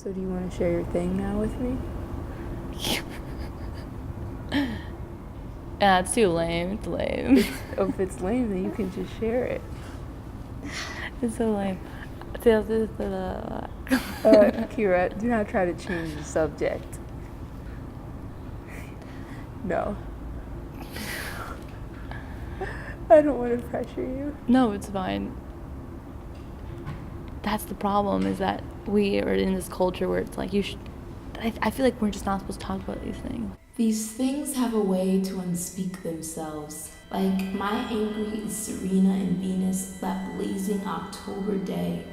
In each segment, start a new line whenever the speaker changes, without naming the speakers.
So do you want to share your thing now with me?
It's too lame. It's lame.
If it's lame, then you can just share it.
It's so lame.
Kira, do not try to change the subject. No. I don't want to pressure you.
No, it's fine. That's the problem, is that we are in this culture where it's like I feel like we're just not supposed to talk about these things.
These things have a way to unspeak themselves. Like my angry is Serena and Venus that blazing October day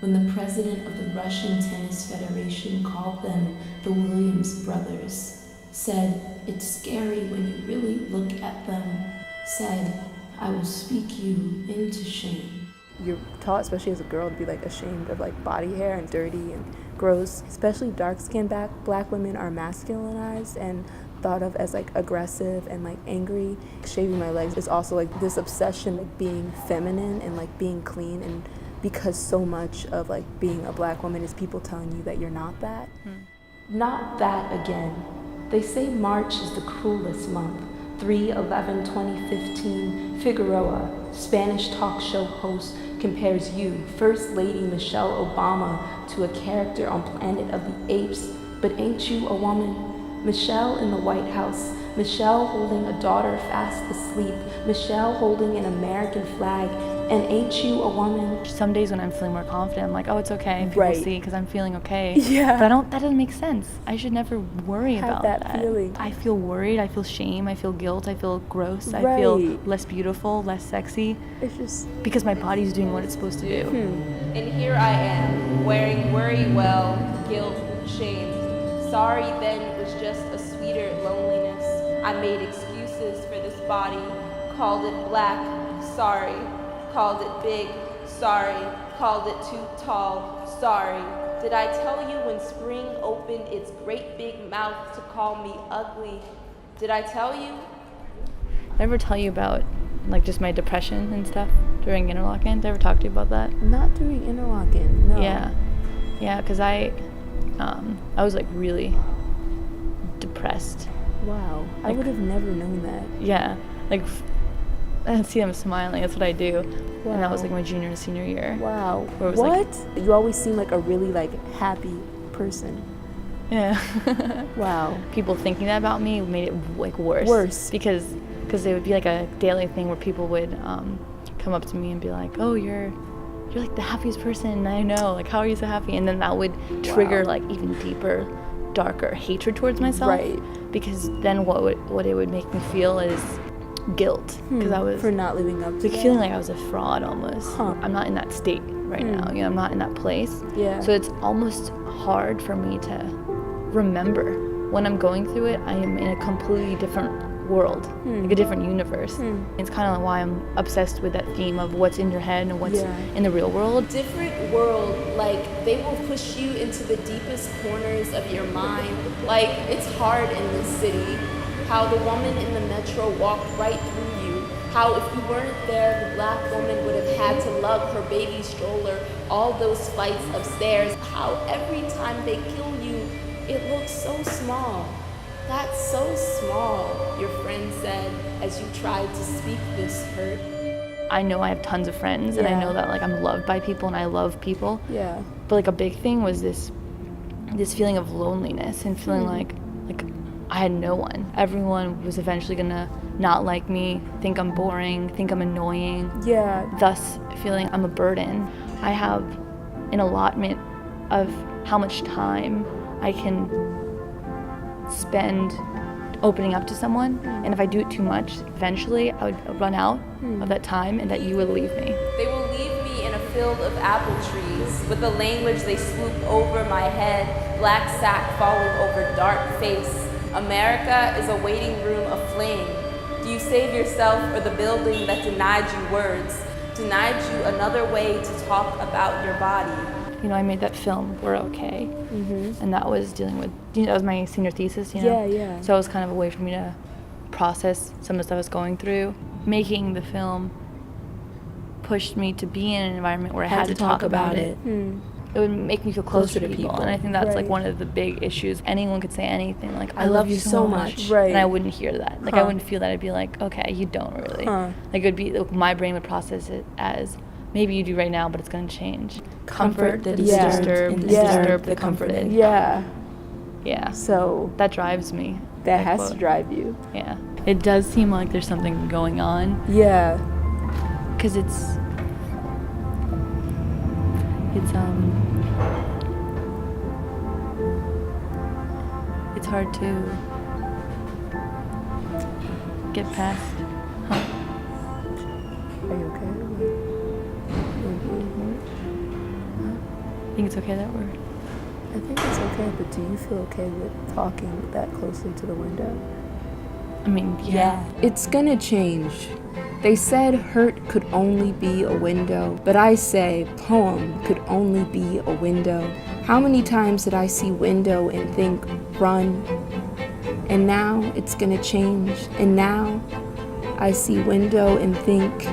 when the president of the Russian Tennis Federation called them the Williams brothers. Said, it's scary when you really look at them. Said, I will speak you into shame.
You're taught, especially as a girl, to be like ashamed of like body hair and dirty and gross. Especially dark-skinned black women are masculinized and thought of as like aggressive and like angry. Shaving my legs is also like this obsession with being feminine and like being clean, and because so much of like being a black woman is people telling you that you're not that.
Not that again. They say March is the cruelest month. 3/11/2015, Figueroa, Spanish talk show host, compares you, First Lady Michelle Obama, to a character on Planet of the Apes. But ain't you a woman? Michelle in the White House, Michelle holding a daughter fast asleep, Michelle holding an American flag, and ain't you a woman?
Some days when I'm feeling more confident, I'm like, oh, it's okay. People
Right.
see because I'm feeling okay.
Yeah.
But that doesn't make sense. I should never worry
Have
about
that feeling.
I feel worried. I feel shame. I feel guilt. I feel gross.
Right.
I feel less beautiful, less sexy.
It's just
Because my body's doing what it's supposed to do.
And here I am, wearing worry well, guilt, shame. Sorry then was just a sweeter loneliness. I made excuses for this body, called it black, sorry. Called it big, sorry. Called it too tall, sorry. Did I tell you when spring opened its great big mouth to call me ugly? Did I tell you?
Did I ever tell you about like just my depression and stuff during interlocking? Did I ever talk to you about that?
not doing interlocking. No.
Yeah, because I was like really depressed.
Wow. I
Like-
would have never known that.
Yeah, like I see them smiling. That's what I do.
Wow.
And that was like my junior and senior year.
Wow.
Where it was
What?
like-
You always seem like a really like happy person.
Yeah.
Wow.
People thinking that about me made it like worse.
Worse.
Because it would be like a daily thing where people would come up to me and be like, "Oh, you're like the happiest person I know. Like, how are you so happy?" And then that would trigger like even deeper, darker hatred towards myself.
Right.
Because then what it would make me feel is guilt, because I was
for not living up to
like
that.
feeling like I was a fraud almost.
Huh.
I'm not in that state right now. You know, I'm not in that place.
Yeah.
So it's almost hard for me to remember when I'm going through it. I am in a completely different world, like a different universe. It's kind of why I'm obsessed with that theme of what's in your head and what's in the real world.
Different world, like they will push you into the deepest corners of your mind. Like it's hard in this city. How the woman in the metro walked right through you. How if you weren't there, the black woman would have had to lug her baby stroller all those flights of stairs. How every time they kill you, it looks so small. That's so small, your friend said as you tried to speak this hurt.
I know I have tons of friends, and I know that like I'm loved by people and I love people.
Yeah.
But like a big thing was this feeling of loneliness and feeling like I had no one. Everyone was eventually gonna not like me, think I'm boring, think I'm annoying.
Yeah.
Thus feeling I'm a burden. I have an allotment of how much time I can spend opening up to someone, and if I do it too much, eventually I would run out of that time, and that you would leave me.
They will leave me in a field of apple trees. With the language they swoop over my head, black sack falling over dark face. America is a waiting room aflame. Do you save yourself for the building that denied you words, denied you another way to talk about your body?
You know, I made that film, We're Okay, and that was dealing with, that was my senior thesis, you know?
Yeah.
So it was kind of a way for me to process some of the stuff I was going through. Making the film pushed me to be in an environment where I had to talk about it. it would make me feel closer to people. And I think that's like
Right.
one of the big issues. Anyone could say anything like, I love you so much.
Right.
And I wouldn't hear that. Like I wouldn't feel that. I'd be like, okay, you don't really. Like it would be, like, my brain would process it as, maybe you do right now, but it's going to change. Comfort the disturbed and disturb the comforted.
Yeah.
Yeah.
So
That drives me.
that
that
has
quote.
to drive you.
Yeah. It does seem like there's something going on,
Yeah.
because it's hard to get past.
Are you okay?
I think it's okay that we're.
I think it's okay, but do you feel okay with talking that closely to the window?
I mean, yeah.
It's gonna change. They said hurt could only be a window, but I say poem could only be a window. How many times did I see window and think, run? And now it's gonna change. And now I see window and think,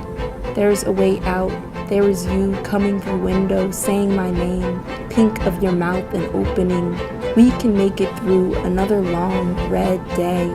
there's a way out. There is you coming through window, saying my name, pink of your mouth and opening. We can make it through another long red day.